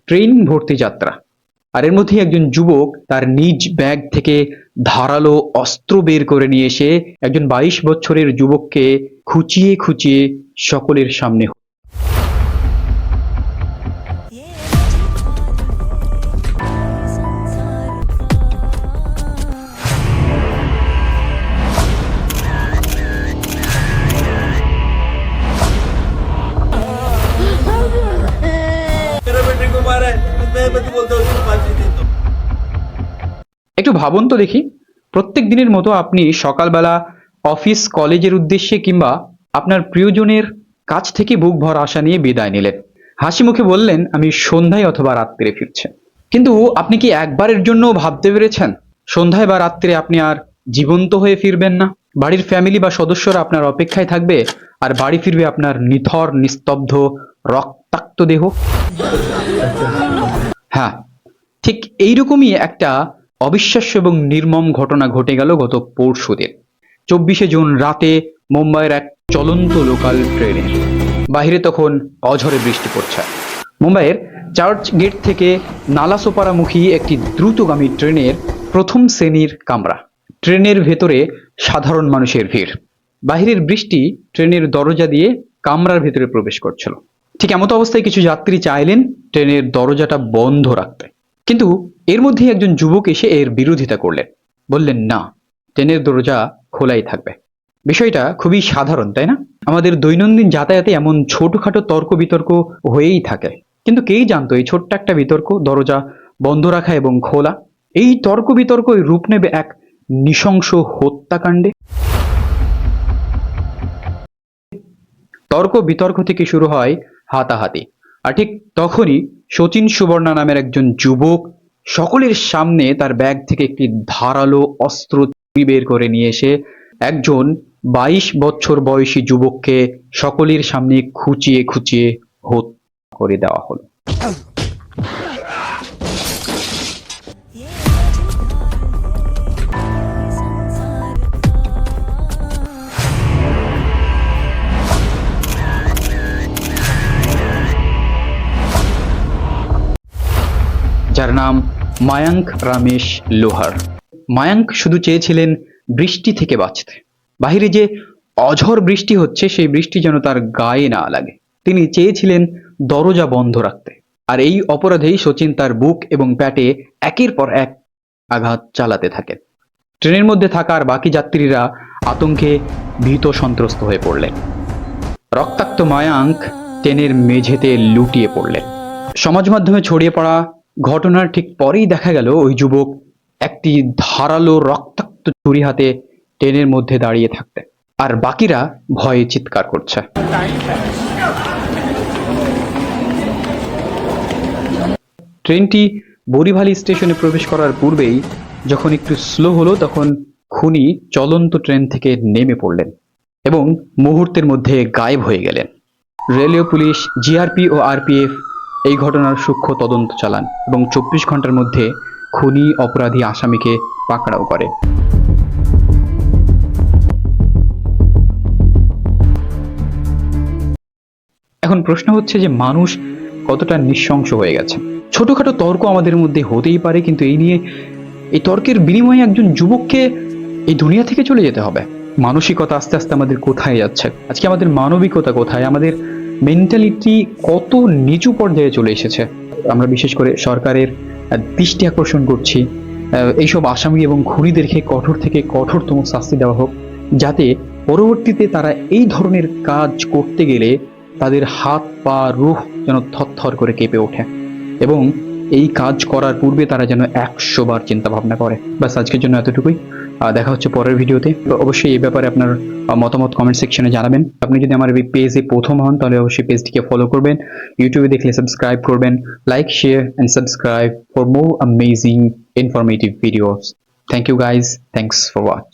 Train ভর্তি যাত্রা। আর এর মধ্যে একজন যুবক তার নিজ ব্যাগ থেকে ধারালো অস্ত্র বের করে নিয়ে এসে একজন 22 বছরের যুবককে খুঁচিয়ে খুঁচিয়ে সকলের সামনে। একটু ভাবুন তো দেখি, প্রত্যেক দিনের মতো আপনি সকালবেলা অফিস কলেজের উদ্দেশ্যে কিংবা আপনার প্রিয়জনের কাছ থেকে বুক ভরা আশা নিয়ে বিদায় নিলেন। হাসি মুখে বললেন আমি সন্ধ্যায় অথবা রাত্রে ফিরছে। কিন্তু আপনি কি একবারের জন্য ভাবতে পেরেছেন সন্ধ্যায় বা রাত্রে আপনি আর জীবন্ত হয়ে ফিরবেন না? বাড়ির ফ্যামিলি বা সদস্যরা আপনার অপেক্ষায় থাকবে, আর বাড়ি ফিরবে আপনার নিথর নিস্তব্ধ রক্তাক্ত দেহ। হ্যাঁ, ঠিক এইরকমই একটা অবিশ্বাস্য এবং নির্মম ঘটনা ঘটে গেল গত পরশুদিন 24শে জুন রাতে মুম্বাইয়ের এক চলন্ত লোকাল ট্রেনে। বাহিরে তখন অঝরে বৃষ্টি পড়ছে। মুম্বাইয়ের চার্চ গেট থেকে নালাসোপারামুখী একটি দ্রুতগামী ট্রেনের প্রথম শ্রেণীর কামরা। ট্রেনের ভেতরে সাধারণ মানুষের ভিড়। বাহিরের বৃষ্টি ট্রেনের দরজা দিয়ে কামরার ভেতরে প্রবেশ করছিল। ঠিক এমতো অবস্থায় কিছু যাত্রী চাইলেন ট্রেনের দরজাটা বন্ধ রাখতে, কিন্তু এর মধ্যে একজন যুবক এসে এর বিরোধিতা করলেন। বললেন না, ট্রেনের দরজা খোলাই থাকবে। বিষয়টা খুবই সাধারণ, তাই না? আমাদের দৈনন্দিন যাতায়াতে এমন ছোটখাটো তর্ক বিতর্ক হয়েই থাকে, কিন্তু কেই জানতো এই ছোট্ট একটা বিতর্ক, দরজা বন্ধ রাখা এবং খোলা, এই তর্ক বিতর্ক রূপ নেবে এক নৃশংস হত্যাকাণ্ডে। তর্ক বিতর্ক থেকে শুরু হয় হাতাহাতি, আর ঠিক তখনই শচীন সুবর্ণা নামের একজন যুবক সকলের সামনে তার ব্যাগ থেকে একটি ধারালো অস্ত্র বের করে নিয়ে এসে একজন 22 বছর বয়সী যুবককে সকলের সামনে খুঁচিয়ে খুঁচিয়ে হত্যা করে দেওয়া হলো। যার নাম মায়াঙ্ক রামেশ লোহার। মায়াঙ্ক শুধু চেয়েছিলেন বৃষ্টি থেকে বাঁচতে। বাহিরে যে অঝড় বৃষ্টি হচ্ছে সেই বৃষ্টি যেন তার গায়ে না লাগে। তিনি চেয়েছিলেন দরজা বন্ধ রাখতে। আর এই অপরাধেই শচীন তার বুক এবং প্যাটে একের পর এক আঘাত চালাতে থাকেন। ট্রেনের মধ্যে থাকা আর বাকি যাত্রীরা আতঙ্কে ভীত সন্ত্রস্ত হয়ে পড়লেন। রক্তাক্ত মায়াঙ্ক ট্রেনের মেঝেতে লুটিয়ে পড়লেন। সমাজ মাধ্যমে ছড়িয়ে পড়া ঘটনার ঠিক পরেই দেখা গেল ওই যুবক একটি ধারালো রক্তাক্ত ছুরি হাতে ট্রেনের মধ্যে দাঁড়িয়ে থাকতেন, আর বাকিরা ভয়ে চিৎকার করছে। ট্রেনটি বরিভালি স্টেশনে প্রবেশ করার পূর্বেই যখন একটু স্লো হলো, তখন খুনি চলন্ত ট্রেন থেকে নেমে পড়লেন এবং মুহূর্তের মধ্যে গায়েব হয়ে গেলেন। রেলওয়ে পুলিশ, জিআরপি ও আরপিএফ এই ঘটনার সূক্ষ্ম তদন্ত চালান এবং 24 ঘন্টার মধ্যে খুনি অপরাধী আসামিকে পাকড়াও করে। এখন প্রশ্ন হচ্ছে যে মানুষ কতটা নৃশংস হয়ে গেছে। ছোটখাটো তর্ক আমাদের মধ্যে হতেই পারে, কিন্তু এই তর্কের বিনিময়ে একজন যুবককে এই দুনিয়া থেকে চলে যেতে হবে। মানসিকতা আস্তে আস্তে আমাদের কোথায় যাচ্ছে? আজকে আমাদের মানবিকতা কোথায়? আমাদের মেন্টালিটি কত নিচু পর্যায়ে চলে এসেছে? আমরা বিশেষ করে সরকারের দৃষ্টি আকর্ষণ করছি এইসব আসামি এবং খুনিদেরকে কঠোর থেকে কঠোরতম শাস্তি দেওয়া হোক, যাতে পরবর্তীতে তারা এই ধরনের কাজ করতে গেলে তাদের হাত পা রুহ যেন থরথর করে কেঁপে ওঠে এবং এই কাজ করার পূর্বে তারা যেন 100 বার চিন্তা ভাবনা করে। ব্যাস, আজকের জন্য এতটুকুই। দেখা হচ্ছে পরের ভিডিওতে। অবশ্যই এই ব্যাপারে আপনার মতামত কমেন্ট সেকশনে জানাবেন। আপনি যদি আমার এই পেজে প্রথম হন তাহলে অবশ্যই পেজটিকে ফলো করবেন, ইউটিউবে দেখলে সাবস্ক্রাইব করবেন, like, share and subscribe for more amazing informative videos. Thank you guys, thanks for watch.